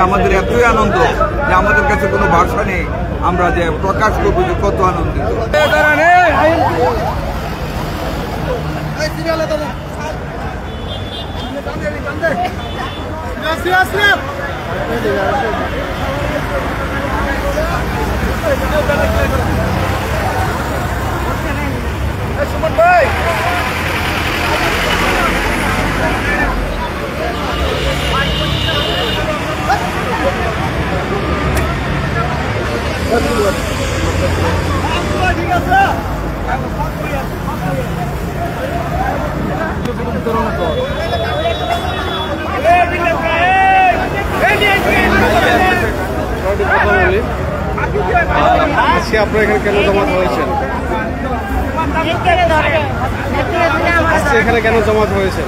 আমাদের এতই আনন্দ যে আমাদের কাছে কোনো ভাষা নেই, আমরা যে প্রকাশ করবো যে কত আনন্দিত। সুমন ভাই ঠিক আছে আজকে আপনারা এখানে কেন জমাত হয়েছেন? আজকে এখানে কেন জমাত হয়েছেন?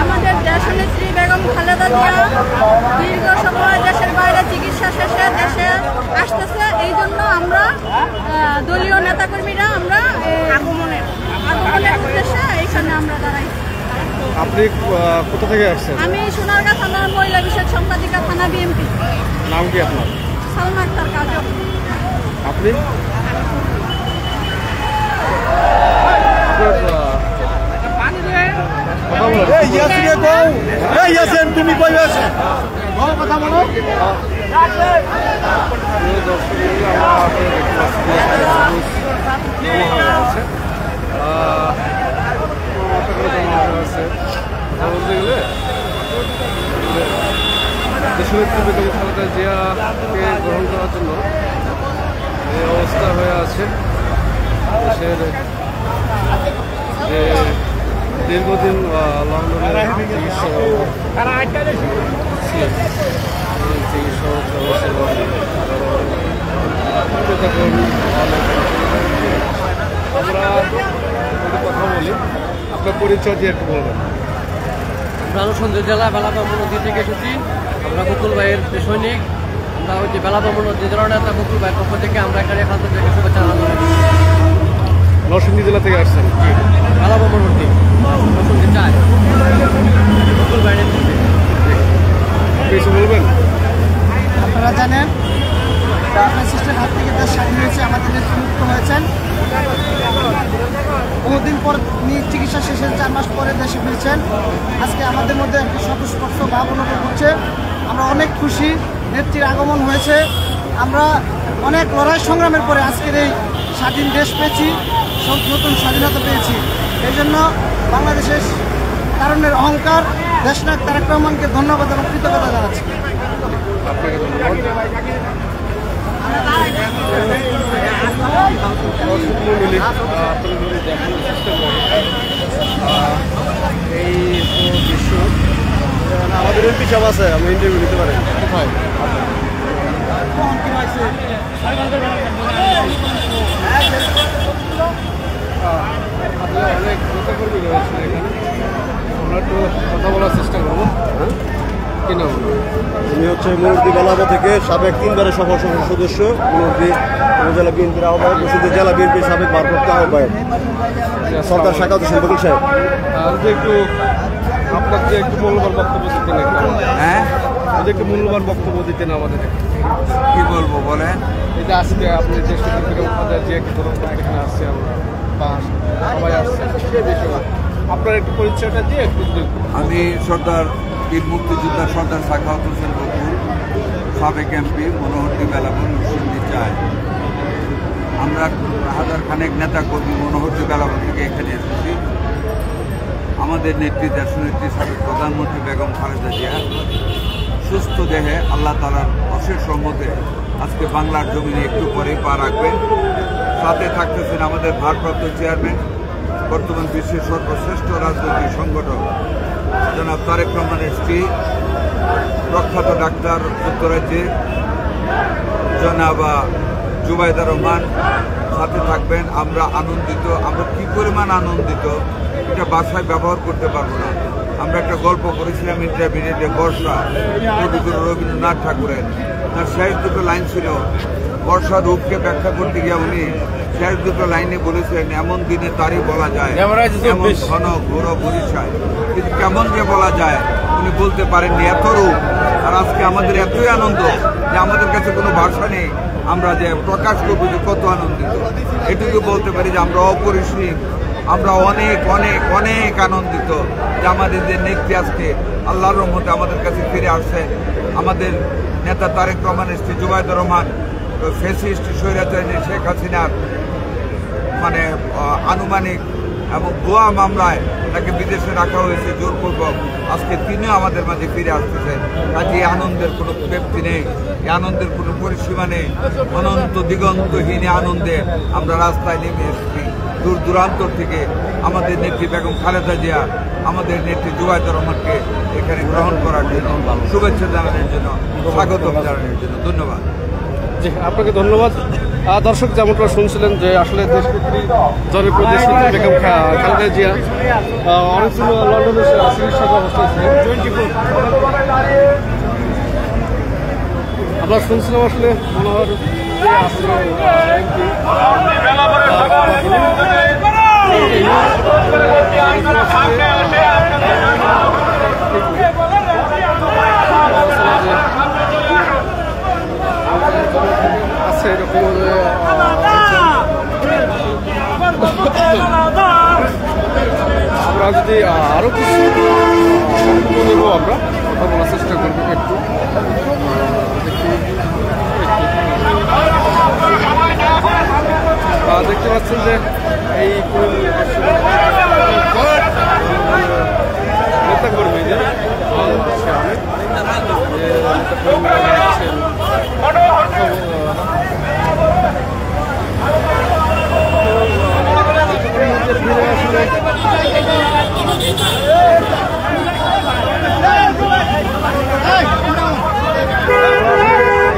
আমাদের দেশনেত্রী বেগম খালেদা জিয়া দীর্ঘ সময় দেশের বাইরে চিকিৎসা শেষে দেশে আসতেছে, এই জন্য আমরা দলীয় নেতাকর্মীরা আমরা আগমনের উদ্দেশ্যে এইখানে আমরা দাঁড়াইছি। আপনি কোথা থেকে আসছেন? আমি সোনারগাঁ থানার মহিলা বিষয়ক সম্পাদিকা, থানা বিএমপি। নাম কি আপনার? সালমা আক্তার কাজল। আপনি? তুমি কই আছো? কথা বলো। দেশনেত্রী বেগম খালেদা জিয়াকে গ্রহণ করার জন্য এই অবস্থা হয়ে আছে। দেশের যে দীর্ঘদিন লন্ডনের চিকিৎসা আমরা কথা বলি, আপনার পরিচয় দিয়ে একটু বলবেন। আমরা আনুষঙ্গিক জেলা বেলাবামন নদী থেকে এসেছি। আমরা বকুল ভাইয়ের সৈনিক, আমরা হচ্ছে বেলাবামন নদী জেলার নেতা বকুল ভাইয়ের পক্ষ থেকে আমরা এখানে এখান থেকে শুভেচ্ছা জানাই। নরসিংদী জেলা থেকে আসছেন? বেলাবামন নদী নরসিংদী চায় বকুল ভাইয়ের নেতৃত্বে। কিছু বলবেন? আপনারা জানেন ফ্যাসিস্টের হাত থেকে দেশ স্বাধীন হয়েছে, আমাদের দেশ মুক্ত হয়েছেন। বহুদিন পর চিকিৎসা শেষে 4 মাস পরে দেশে ফিরছেন। আজকে আমাদের মধ্যে একটি স্বতঃস্ফূর্ত ভাব অনুভব করছে। আমরা অনেক খুশি, নেত্রীর আগমন হয়েছে। আমরা অনেক লড়াই সংগ্রামের পরে আজকের এই স্বাধীন দেশ পেয়েছি, নতুন স্বাধীনতা পেয়েছি। এই জন্য বাংলাদেশের তারুণ্যের অহংকার দেশনায়ক তারেক রহমানকে ধন্যবাদ এবং কৃতজ্ঞতা জানাচ্ছি। আপনাকে ধন্যবাদ। এই দৃশ্য আমাদের এমপি সাহেব আছে, আমি ইন্টারভিউ নিতে পারি কোথায়? অনেক নেতাকর্মী রয়েছে এখানে, আমরা একটু কথা বলার চেষ্টা করবো। কি নাম? উনি হচ্ছে মুরব্বী বেলাবা থেকে সাবেক 3বারের সফল সংসদ সদস্য, মুরব্বী উপজেলা বিএনপির আহ্বায়ক, মুর্শিদাবাদ জেলা বিএনপির সাবেক ভারপ্রাপ্ত আহ্বায়ক সরকার শাখাউত হোসেন বকুল সাহেব। একটু আপনার যে একটু মূল্যবান বক্তব্য দিতেন। হ্যাঁ, একটু মূল্যবান বক্তব্য দিতেন আমাদের। কি বলবো বলেন? এই যে আজকে আপনি যে যে একটু এখানে আসছে, আমরা সবাই আসছে, সেই বিষয়ে আপনার একটু পরিচয়টা দিয়ে একটু। আমি সর্দার বীর মুক্তিযোদ্ধা সর্দার শাখাউত হোসেন বকুল, সাবেক এমপি, মনোহরদী বেলাবন, নরসিংদী চায়। আমরা হাজারখানেক নেতা কর্মী মনোহরদী বেলাবন থেকে এখানে এসেছি। আমাদের নেত্রী, দেশনেত্রী, সাবেক প্রধানমন্ত্রী বেগম খালেদা জিয়া সুস্থ দেহে আল্লাহ তাআলার অশেষ রহমতে আজকে বাংলার জমিনে একটু পরেই পা রাখবেন। সাথে থাকতেছেন আমাদের ভারপ্রাপ্ত চেয়ারম্যান, বর্তমান বিশ্বের সর্বশ্রেষ্ঠ রাজনৈতিক সংগঠক জনাব তারেক রহমানের স্ত্রী, প্রখ্যাত ডাক্তার যুক্তরাজ্যে জনাব জুবাইদা রহমান সাথে থাকবেন। আমরা আনন্দিত, আমরা কি পরিমাণ আনন্দিত এটা ভাষায় ব্যবহার করতে পারবো না। আমরা একটা গল্প করেছিলাম ইন্টারভিউতে, বর্ষা, কবিগুরু রবীন্দ্রনাথ ঠাকুরের। তার শেষ দুটো লাইন ছিল, বর্ষা রূপকে ব্যাখ্যা করতে গিয়ে উনি শেষ দুটো লাইনে বলেছিলেন, এমন দিনে তারই বলা যায় এমন ঘন ঘোর বরিশায়। কিন্তু কেমন যে বলা যায় উনি বলতে পারেননি, এত রূপ। আর আজকে আমাদের এতই আনন্দ যে আমাদের কাছে কোনো ভাষা নেই, আমরা যে প্রকাশ করবো যে কত আনন্দিত। এটুকু বলতে পারি যে আমরা অপরিসীম, আমরা অনেক অনেক অনেক আনন্দিত যে আমাদের যে নেত্রী আজকে আল্লাহর রহমতে আমাদের কাছে ফিরে আসছে। আমাদের নেতা তারেক রহমানের স্ত্রী জুবাইদুর রহমান, ফ্যাসিস্ট স্বৈরাচারী শেখ হাসিনার মানে আনুমানিক এবং গোয়া মামলায় তাকে বিদেশে রাখা হয়েছে জোরপূর্বক, আজকে তিনিও আমাদের মাঝে ফিরে আসতেছে। কাজে আনন্দের কোনো ব্যক্তি নেই, এই আনন্দের কোনো পরিসীমা নেই। অনন্ত দিগন্তহীন আনন্দে আমরা রাস্তায় নেমে এসেছি দূর দূরান্তর থেকে আমাদের নেত্রী বেগম খালেদা জিয়া, আমাদের নেত্রী জুবাইদুর রহমানকে এখানে গ্রহণ করার জন্য, শুভেচ্ছা জানানোর জন্য, স্বাগতম জানানোর জন্য। ধন্যবাদ। জি, আপনাকে ধন্যবাদ। দর্শক, যেমনটা শুনছিলেন যে আসলে দেশনেত্রী জনপ্রিয় দেশনেত্রী বেগম খালেদা জিয়া অনেকদিন লন্ডনের চিকিৎসাতে অবস্থায় ছিলেন। আমরা শুনছিলাম আসলে মনোহর যে আসলে আছে এরকম আমরা যদি আরো কিছু নেব, আমরা কথা বলার চেষ্টা করবো একটু। দেখতে পাচ্ছেন যে এই নেতা কর্মীদের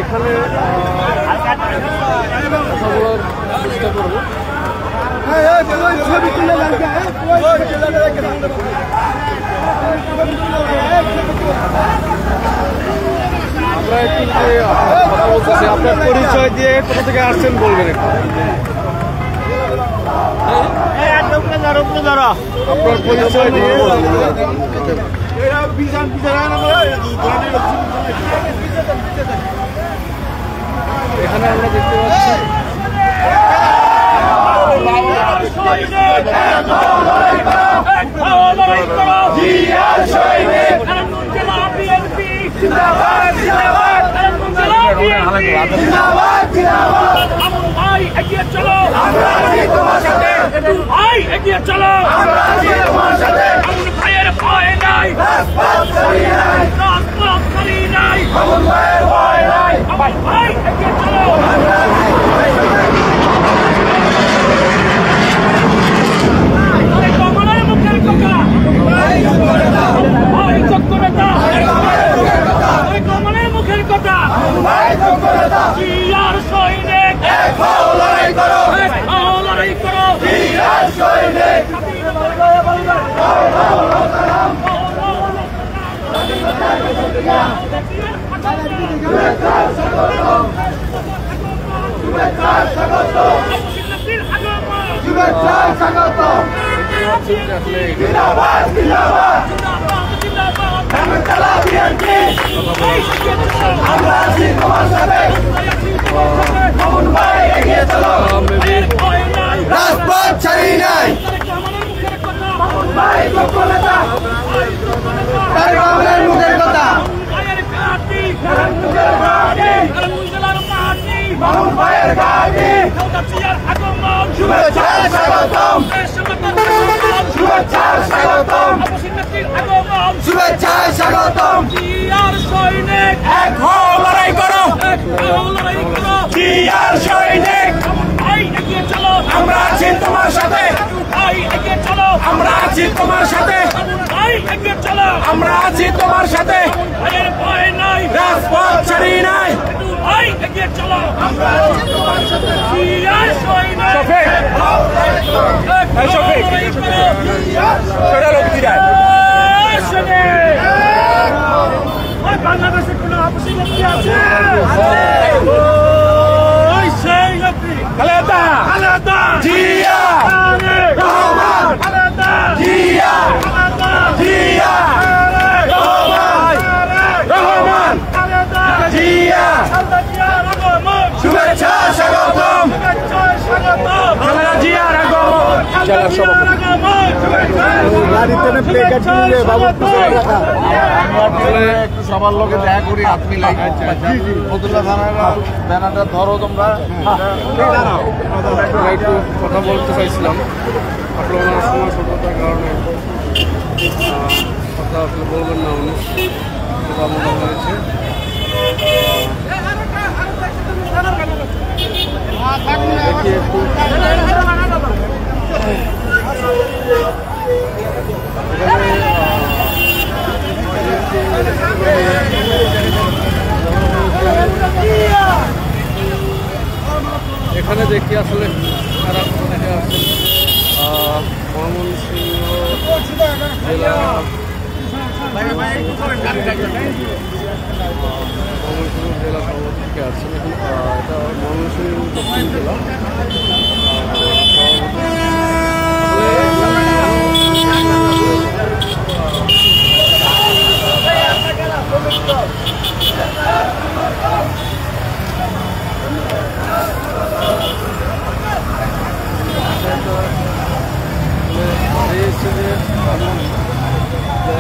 এখানে কথা বলার চেষ্টা করবো। আমরা একটু কথা বলতেছি, আপনার পরিচয় দিয়ে কোথা থেকে আসছেন বলবেন একটু। আপনার পরিচয় দিয়ে এখানে আমরা দেখতে পাচ্ছি Dia! জেলার সভাপতি। একটু সবার লোকে দেখা করি হাত মিলাই ফতুল্লা থানার ব্যানারটা ধরো তোমরা। আমরা একটু কথা বলতে চাইছিলাম, আপনার ওনার সময় স্বল্পতার কারণে কথা আসলে বলবেন না উনি, কথা বলা হয়েছে। দেখি একটু এখানে দেখি আসলে কারা থেকে আসছেন। ময়মনসিংহ জেলা ময়মনসিংহ জেলা সভাপতি থেকে আসছেন। এখন এটা ময়মনসিংহ দক্ষিণ জেলা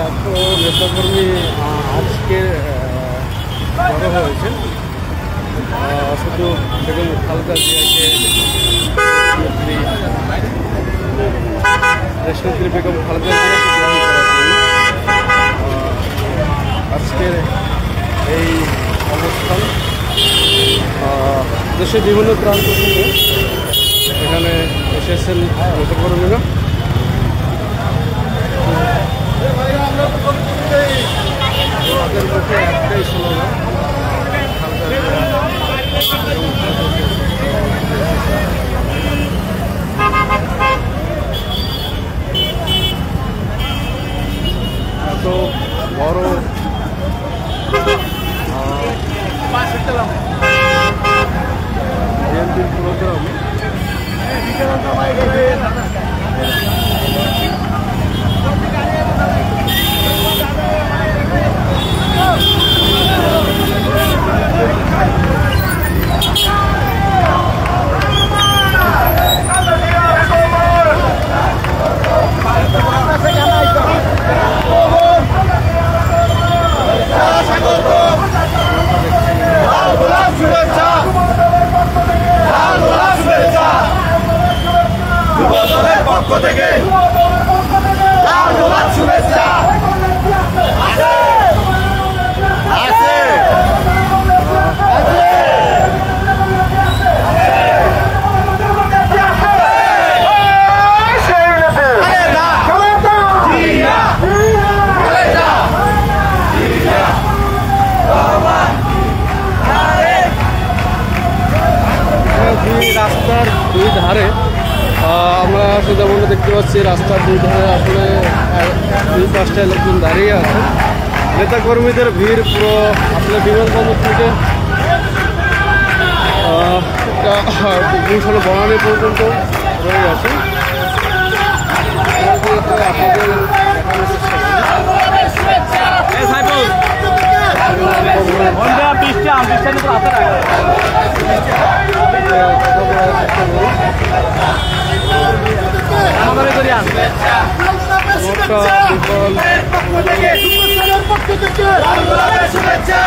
এত নেতাকর্মী আজকে বড় হয়েছে, শুধু বেগম খালেদা জিয়াকে দেশনেত্রী বেগম খালেদা জিয়াকে গ্রহণ করার জন্য আজকের এই অবস্থান। দেশের বিভিন্ন প্রান্ত থেকে এখানে এসেছেন নেতাকর্মীরা। তাদের মুখে একটাই স্লোগান, এত বড় বিএনপির প্রোগ্রাম পক্ষ থেকে শুভেচ্ছা আছে। রাস্তার দুই ধারে আমরা যেমন দেখতে পাচ্ছি, রাস্তার দুই ধারে আসলে দুই পাঁচটা লোকজন দাঁড়িয়ে আছে। নেতাকর্মীদের ভিড় পুরো আসলে বিমানবন্দর থেকে গুলশান বনানী পর্যন্ত রয়ে আছে। শুভেচ্ছা।